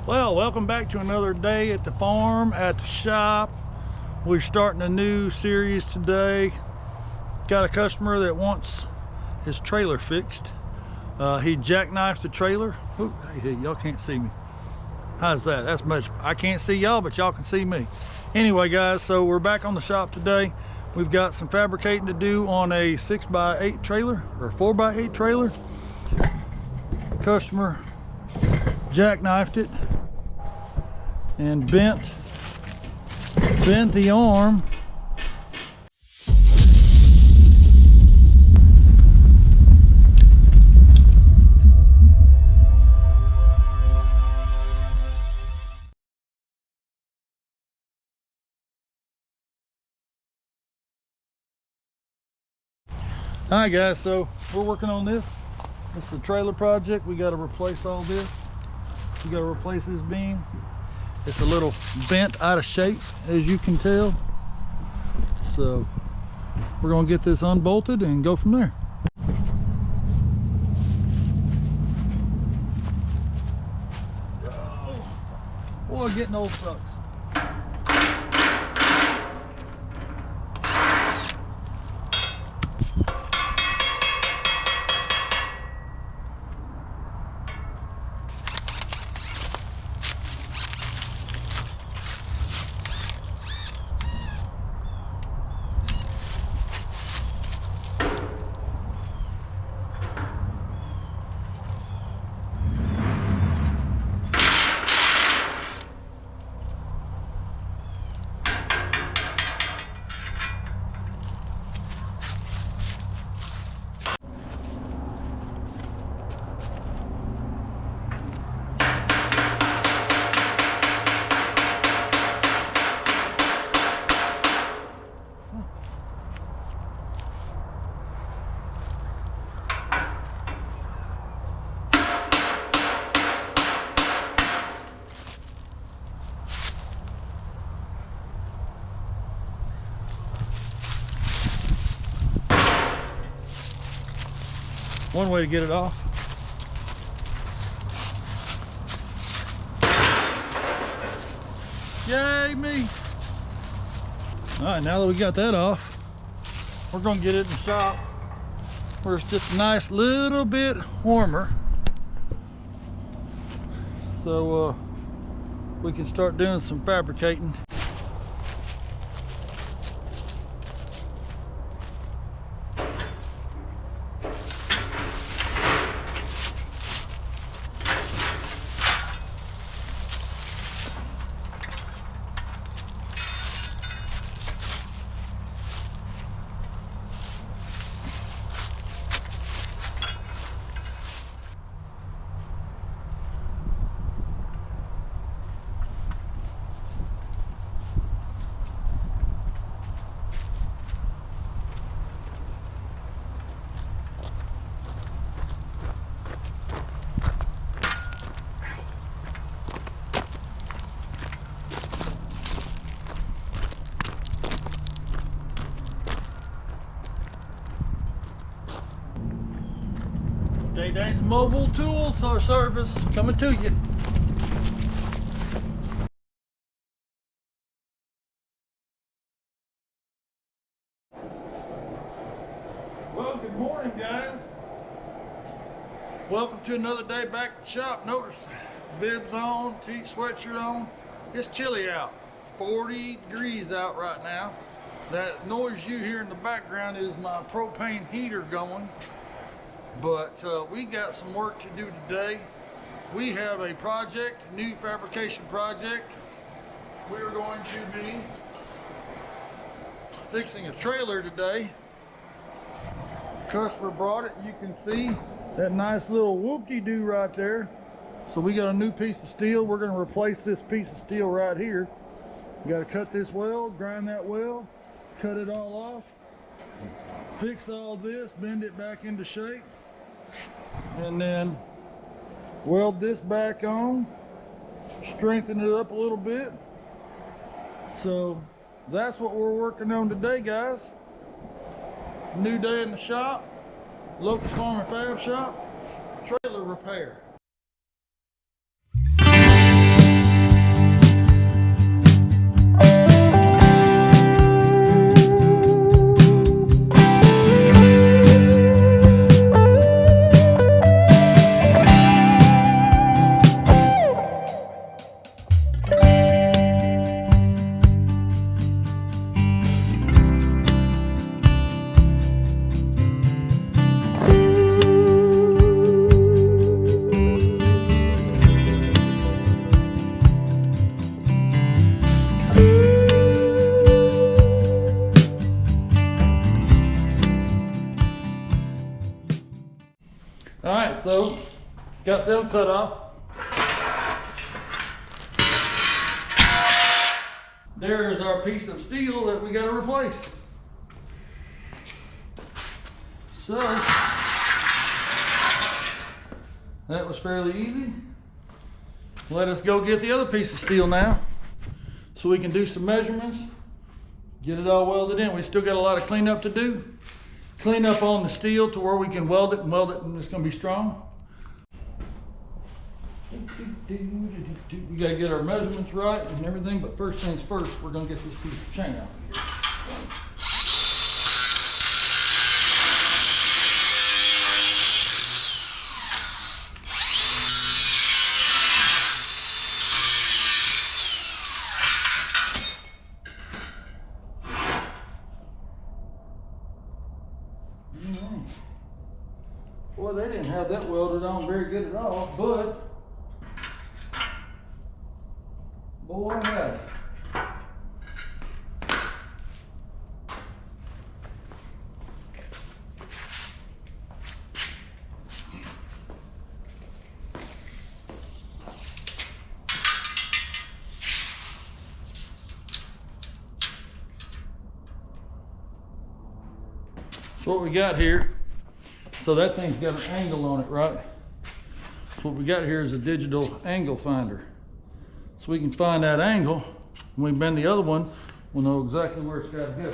Well, welcome back to another day at the farm, at the shop. We're starting a new series today. Got a customer that wants his trailer fixed. He jackknifed the trailer. Ooh, hey, y'all can't see me. How's that? That's much. I can't see y'all, but y'all can see me. Anyway, guys, so we're back on the shop today. We've got some fabricating to do on a 6x8 trailer or 4x8 trailer. Customer jackknifed it and bent the arm. All right, guys, so we're working on this. This is a trailer project. We got to replace all this. We got to replace this beam. It's a little bent out of shape, as you can tell. So we're gonna get this unbolted and go from there. Oh, boy, getting old sucks. One way to get it off. Yay me! Alright, now that we got that off, we're gonna get it in the shop where it's just a nice little bit warmer. So we can start doing some fabricating. Day-Day's Mobile Tools or Service coming to you. Well, good morning, guys. Welcome to another day back at the shop. Notice bibs on, sweatshirt on. It's chilly out. 40 degrees out right now. That noise you hear in the background is my propane heater going. But we got some work to do today. We have a project, a new fabrication project. We are going to be fixing a trailer today. Customer brought it. You can see that nice little whoop-de-doo right there. So we got a new piece of steel. We're going to replace this piece of steel right here. You got to cut this weld, grind that weld, cut it all off, fix all this, bend it back into shape, and then weld this back on, strengthen it up a little bit. So that's what we're working on today, guys. New day in the shop, Locust Farm and Fab Shop, trailer repair. Got them cut off. There's our piece of steel that we got to replace. So, that was fairly easy. Let us go get the other piece of steel now so we can do some measurements, get it all welded in. We still got a lot of cleanup to do. Clean up on the steel to where we can weld it and it's going to be strong. We got to get our measurements right and everything, but first things first, we're going to get this piece of chain out of here. Boy, they didn't have that welded on very good at all, but boy, howdy. So what we got here, so that thing's got an angle on it, right? So what we got here is a digital angle finder. So we can find that angle. When we bend the other one, we'll know exactly where it's got to go.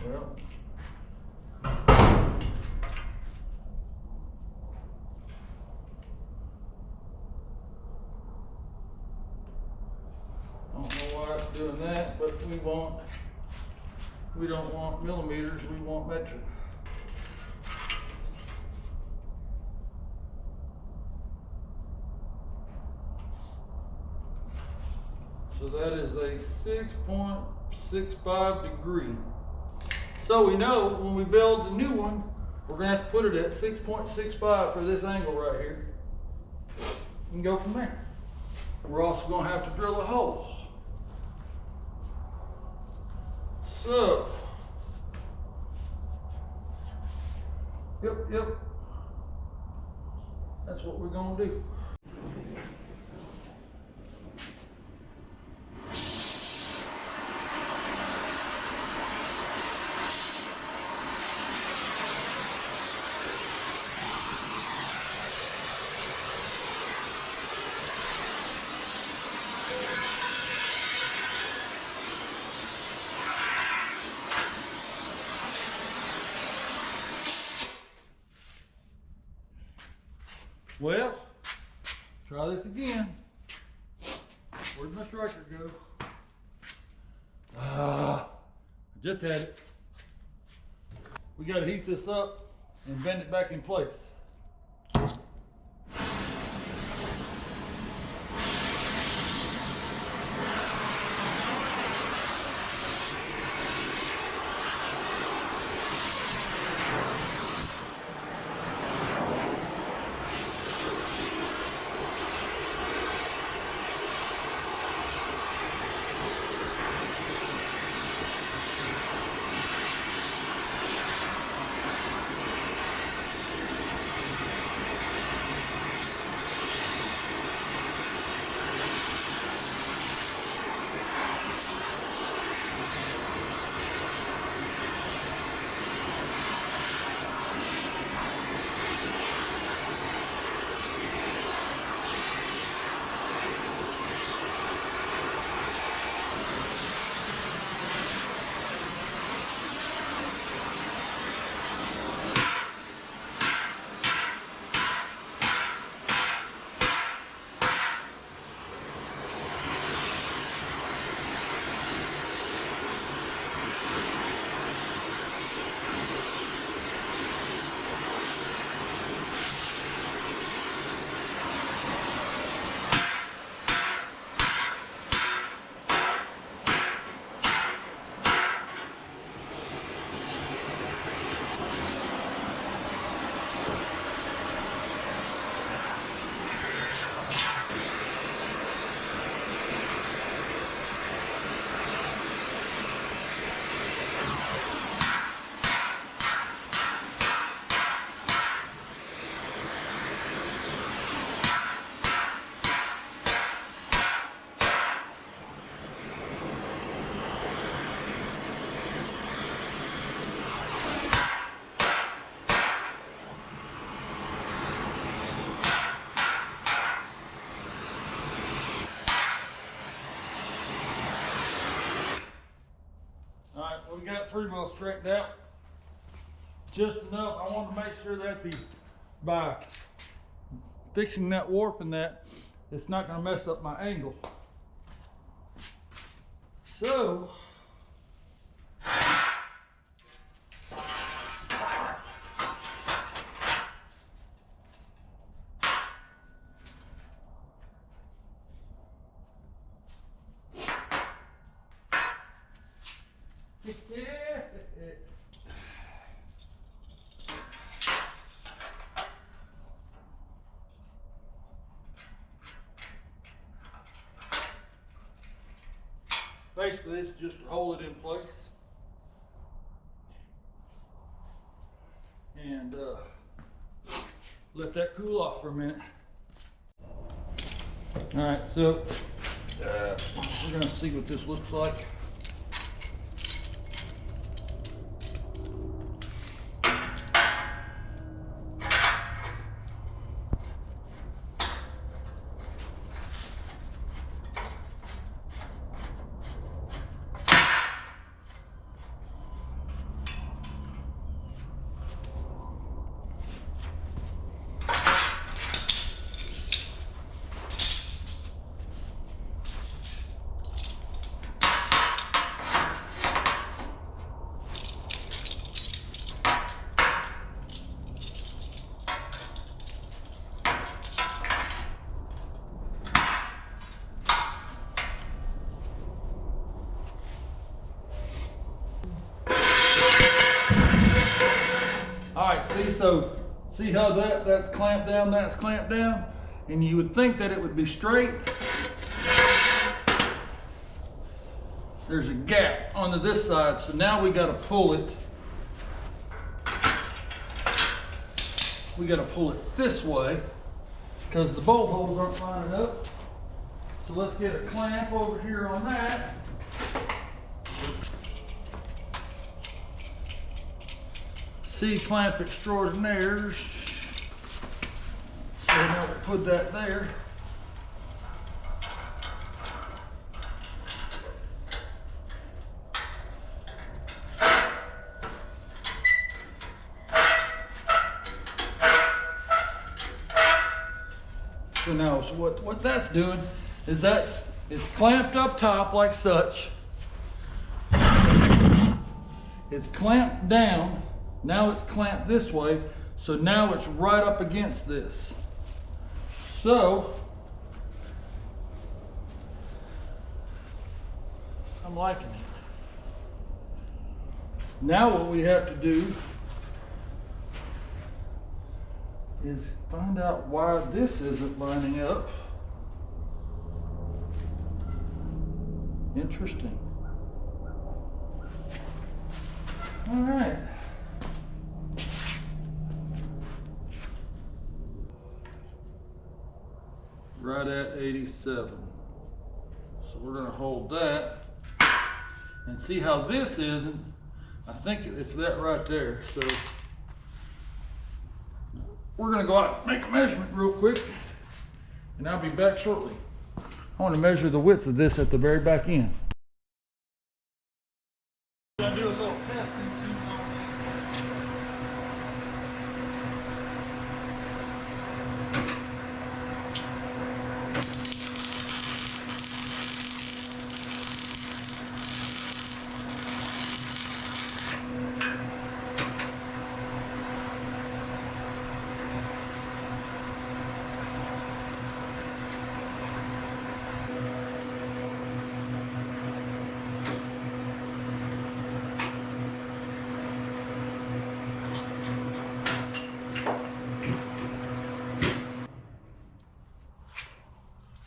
Well, I don't know why it's doing that, but we don't want millimeters, we want metric. So that is a 6.65 degree. So we know when we build the new one, we're gonna have to put it at 6.65 for this angle right here. We can go from there. We're also gonna have to drill a hole. So, yep, that's what we're gonna do. Well, try this again. Where'd my striker go? I just had it. We got to heat this up and bend it back in place. we got it pretty well straightened out. Just enough. I want to make sure that by fixing that warp and that, it's not going to mess up my angle. So, basically, this is just to hold it in place. And let that cool off for a minute. All right, so we're gonna see what this looks like. So see how that's clamped down, that's clamped down, and you would think that it would be straight. There's a gap onto this side, so now we got to pull it. We got to pull it this way because the bolt holes aren't lining up. So let's get a clamp over here on that. C-clamp extraordinaires. So now we'll put that there. So now what that's doing is it's clamped up top like such. It's clamped down. Now it's clamped this way, so now it's right up against this. So, I'm liking it. Now what we have to do is find out why this isn't lining up. Interesting. All right. Right at 87. So we're going to hold that and see how this isn't. I think it's that right there. So we're going to go out and make a measurement real quick, and I'll be back shortly. I want to measure the width of this at the very back end. I'll do a little testing.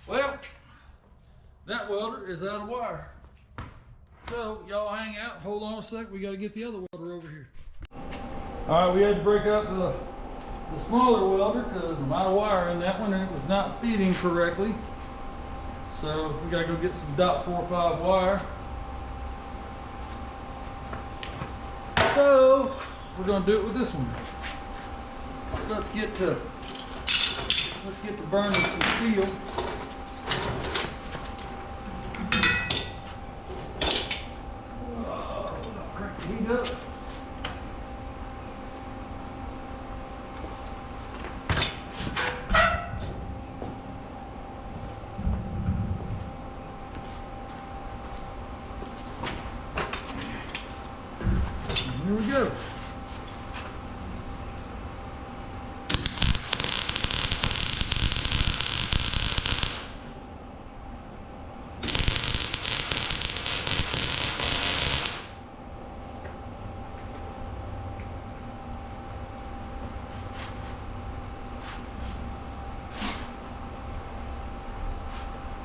Well, that welder is out of wire. So y'all hang out, hold on a sec, we gotta get the other welder over here. All right, we had to break up the smaller welder because I'm out of wire in that one and it was not feeding correctly. So we gotta go get some .45 wire. So we're gonna do it with this one. Let's get to burning some steel. cleaned up. Here we go.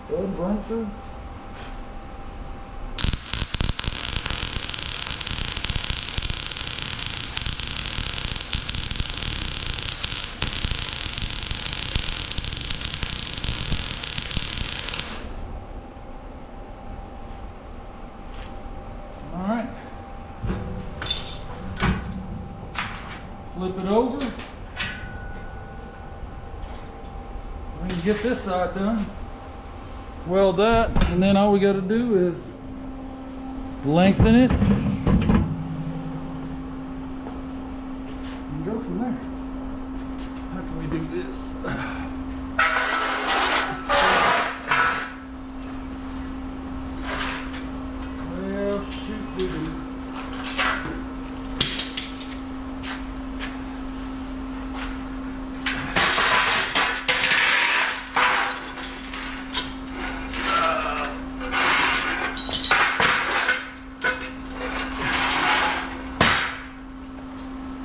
Go ahead and burn it through. All right. Flip it over. We can get this side done. Weld that, and then all we got to do is lengthen it and go from there. How can we do this? Well, shoot, we do.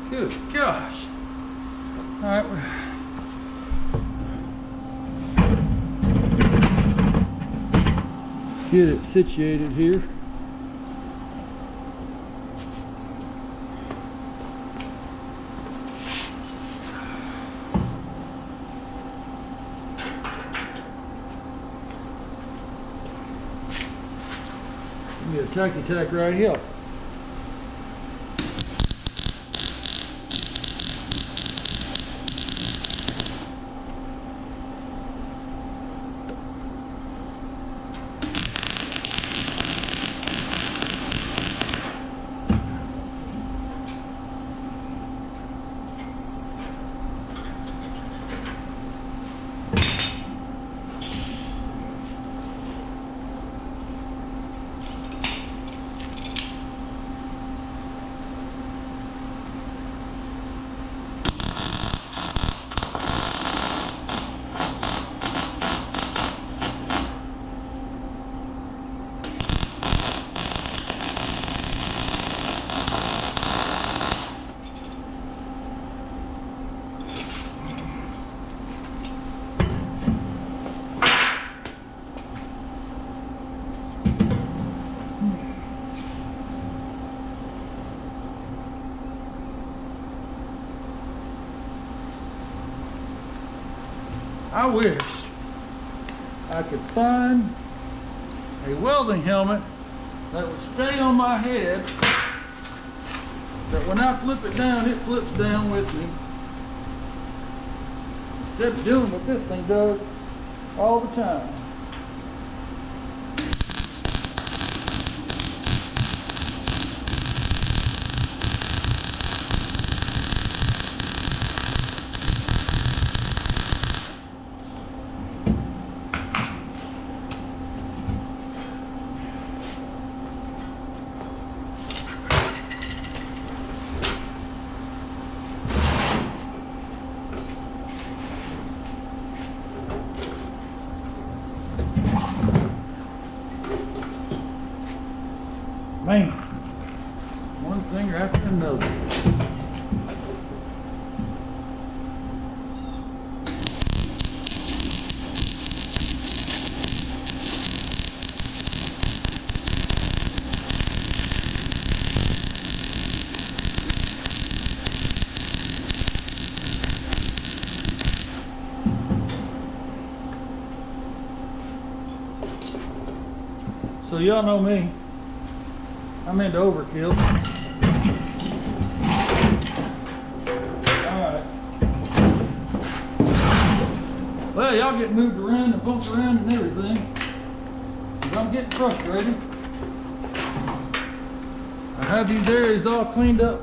Good gosh. All right. Get it situated here. Give me a tacky tack right here. I wish I could find a welding helmet that would stay on my head, that when I flip it down, it flips down with me, instead of doing what this thing does all the time. Man, one finger after another. So y'all know me. I'm into overkill. Alright. Well, y'all get moved around and bumped around and everything. 'Cause I'm getting frustrated. I have these areas all cleaned up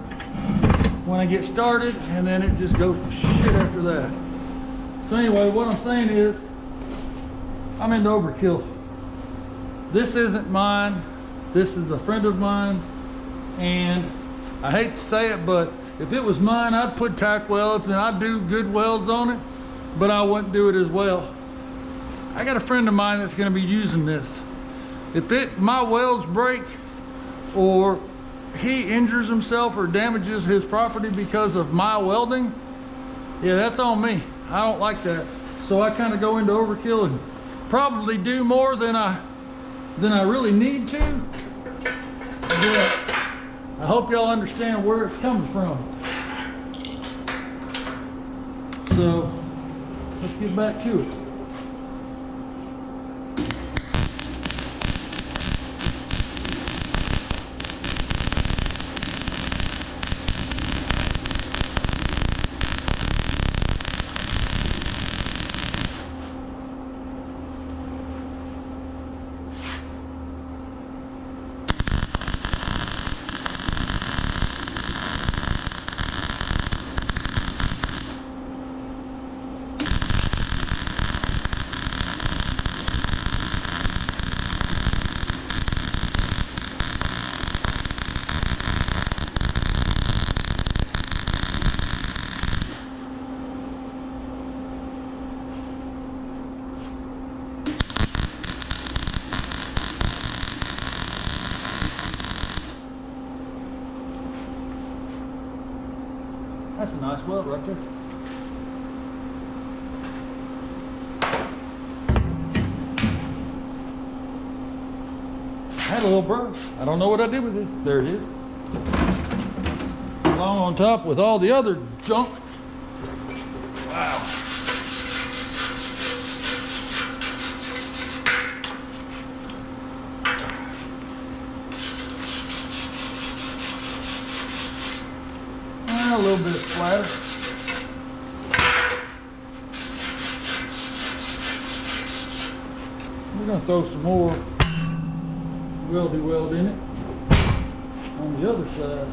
when I get started, and then it just goes to shit after that. So anyway, what I'm saying is, I'm into overkill. This isn't mine. This is a friend of mine, and I hate to say it, but if it was mine, I'd put tack welds and I'd do good welds on it, but I wouldn't do it as well. I got a friend of mine that's gonna be using this. If my welds break, or he injures himself or damages his property because of my welding, yeah, that's on me. I don't like that. So I kind of go into overkill and probably do more than I really need to. But I hope y'all understand where it's coming from. So let's get back to it. That's a nice weld right there. I had a little burr. I don't know what I did with it. There it is. Along on top with all the other junk. Wow. A little bit of splatter. We're going to throw some more weldy weld in it on the other side.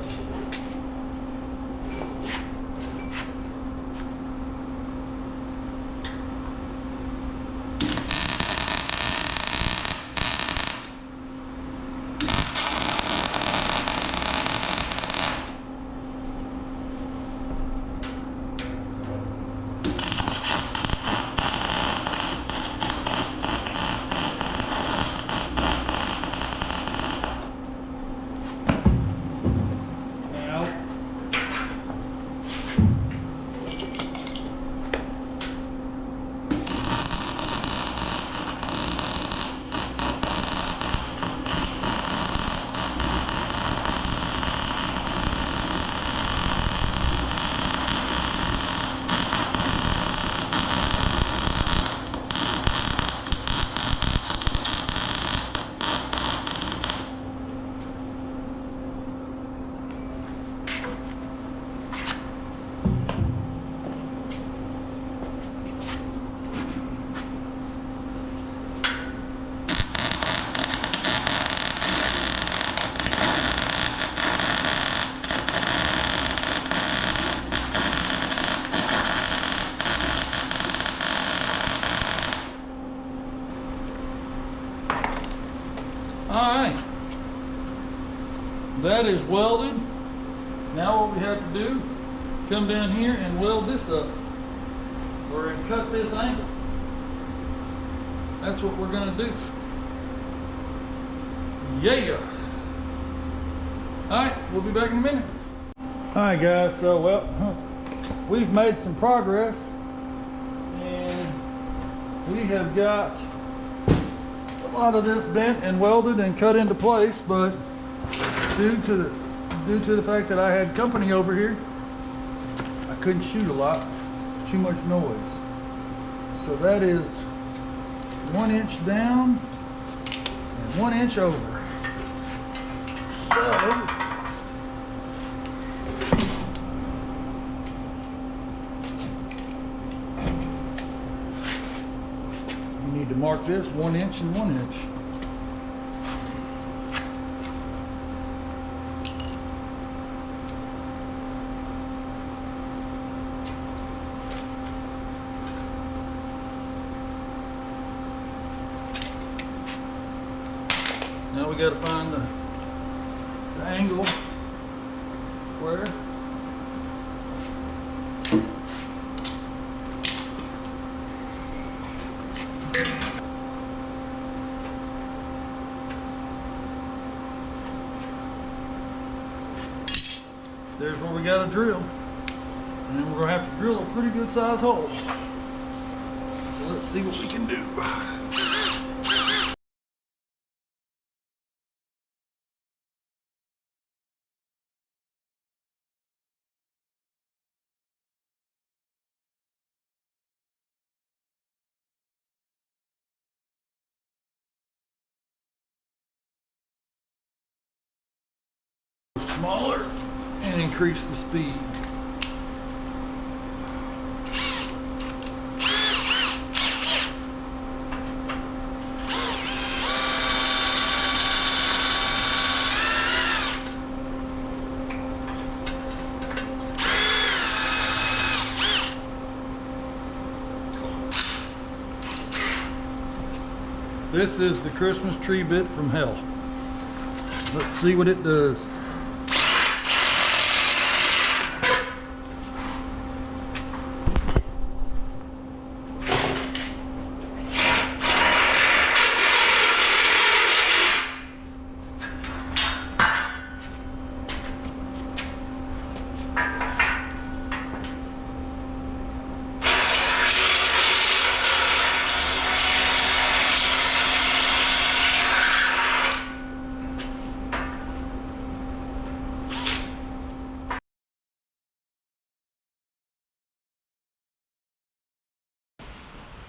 Alright, that is welded. Now what we have to do, come down here and weld this up, or cut this angle. That's what we're going to do. Yeah. Alright, we'll be back in a minute. Alright guys, so we've made some progress, and we have got a lot of this bent and welded and cut into place, but due to the fact that I had company over here, I couldn't shoot a lot, too much noise. So that is 1 inch down and 1 inch over. So you need to mark this 1 inch and 1 inch. Now we got to find the angle where. There's where we got to drill. And then we're going to have to drill a pretty good size hole. So let's see what we can do. Smaller and increase the speed. This is the Christmas tree bit from hell. Let's see what it does.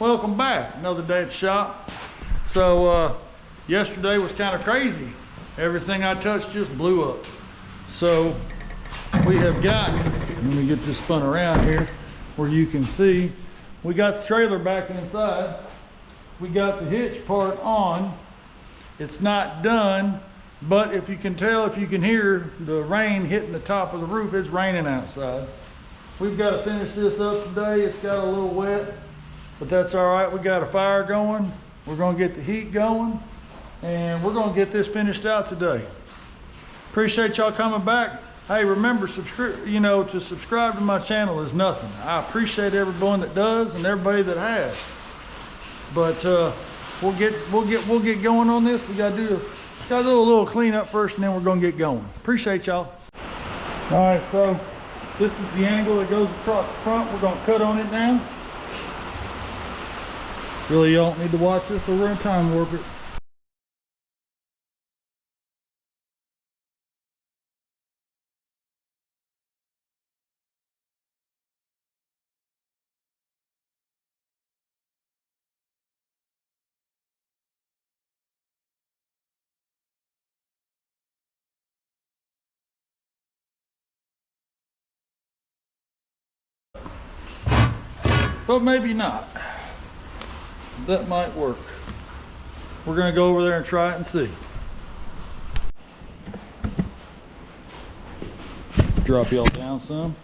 Welcome back, another day at the shop. So yesterday was kind of crazy. Everything I touched just blew up. So we have got, let me get this spun around here where you can see, we got the trailer back inside. We got the hitch part on. It's not done, but if you can tell, if you can hear the rain hitting the top of the roof, it's raining outside. We've got to finish this up today. It's got a little wet, but that's all right. We got a fire going. We're going to get the heat going, and we're going to get this finished out today. Appreciate y'all coming back. Hey, remember, to subscribe to my channel is nothing. I appreciate everyone that does and everybody that has. But we'll get going on this. We got to do a little cleanup first, and then we're going to get going. Appreciate y'all. All right, so this is the angle that goes across the front. We're going to cut on it now. Really, you don't need to watch this, so we're gonna time warp it. But maybe not. That might work. We're gonna go over there and try it and see. Drop y'all down some.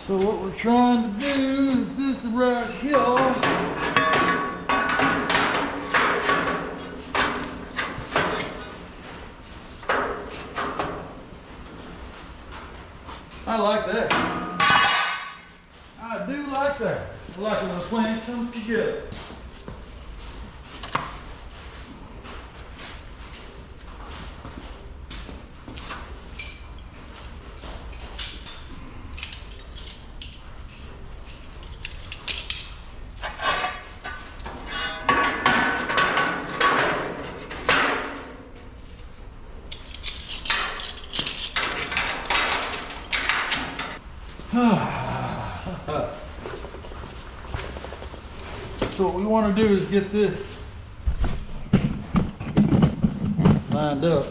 So what we're trying to do is this right here. I like that. I do like that. I like it when a plan comes together. So what we want to do is get this lined up.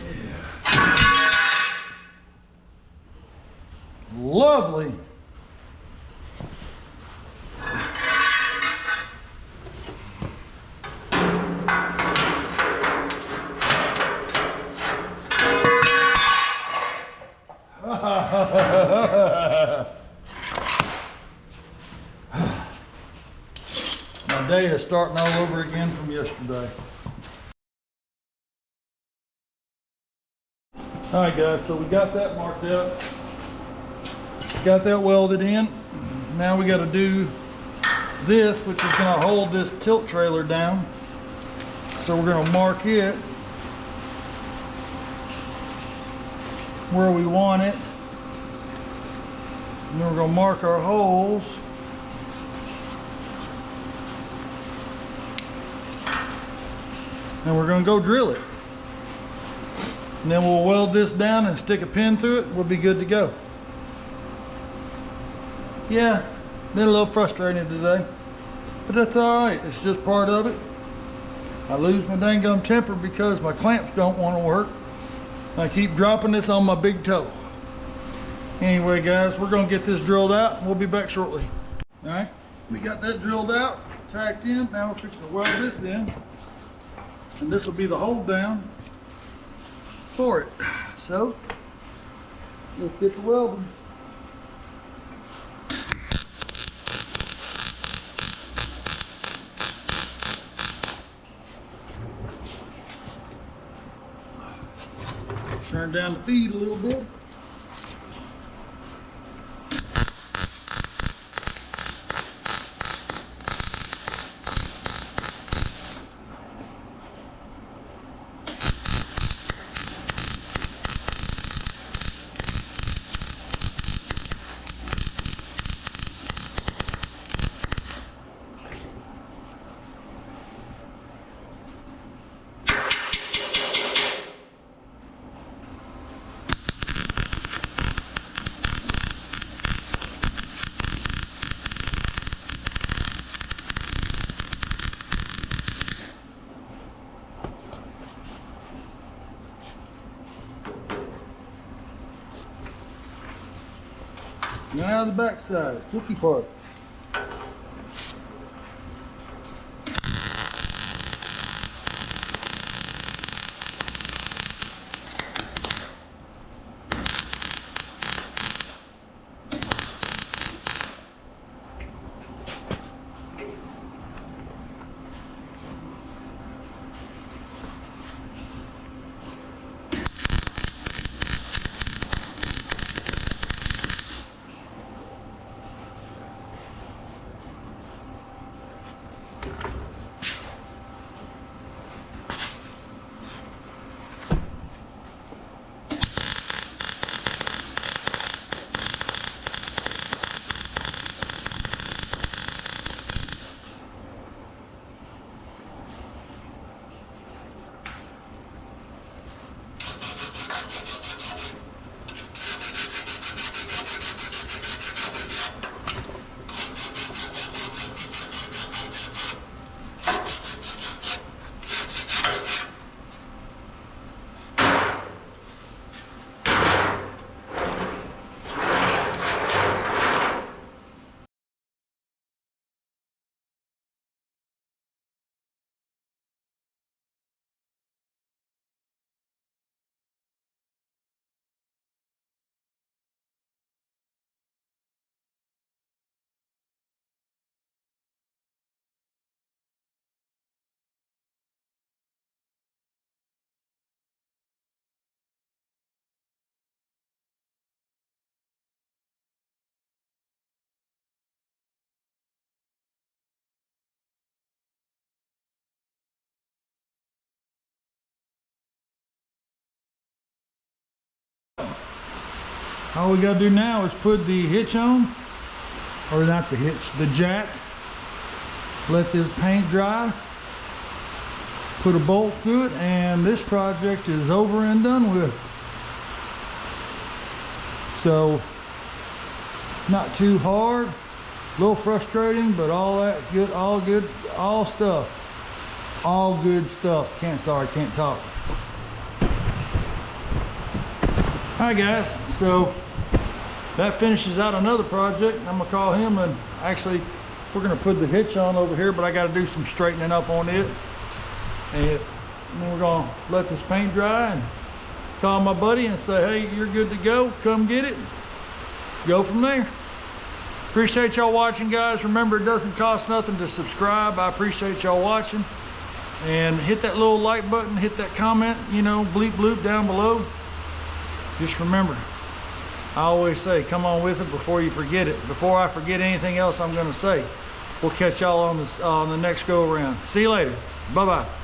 Yeah. Lovely. My day is starting all over again from yesterday. All right, guys, so we got that marked out. Got that welded in. Now we got to do this, which is going to hold this tilt trailer down. So we're going to mark it where we want it. And then we're going to mark our holes. And we're going to go drill it. And then we'll weld this down and stick a pin through it. We'll be good to go. Yeah, been a little frustrating today, but that's all right. It's just part of it. I lose my dang gum temper because my clamps don't want to work. I keep dropping this on my big toe. Anyway, guys, we're going to get this drilled out and we'll be back shortly. All right, we got that drilled out, tacked in. Now we're fixing to weld this in. And this will be the hold down for it. So, let's get the welding. Turn down the feed a little bit. Now the back side, tricky part. All we gotta do now is put the hitch on, or not the hitch, the jack. Let this paint dry, put a bolt through it, and this project is over and done with. So, not too hard, a little frustrating, but all that good, all good, all stuff. All good stuff. Can't talk. Alright guys, so that finishes out another project. I'm gonna call him, and actually we're gonna put the hitch on over here, but I gotta do some straightening up on it. And then we're gonna let this paint dry and call my buddy and say, hey, you're good to go, come get it. go from there. Appreciate y'all watching, guys. Remember, it doesn't cost nothing to subscribe. I appreciate y'all watching. And hit that little like button, hit that comment, you know, bleep bloop down below. Just remember, I always say, come on with it before you forget it. Before I forget anything else I'm gonna say. We'll catch y'all on the next go around. See you later. Bye-bye.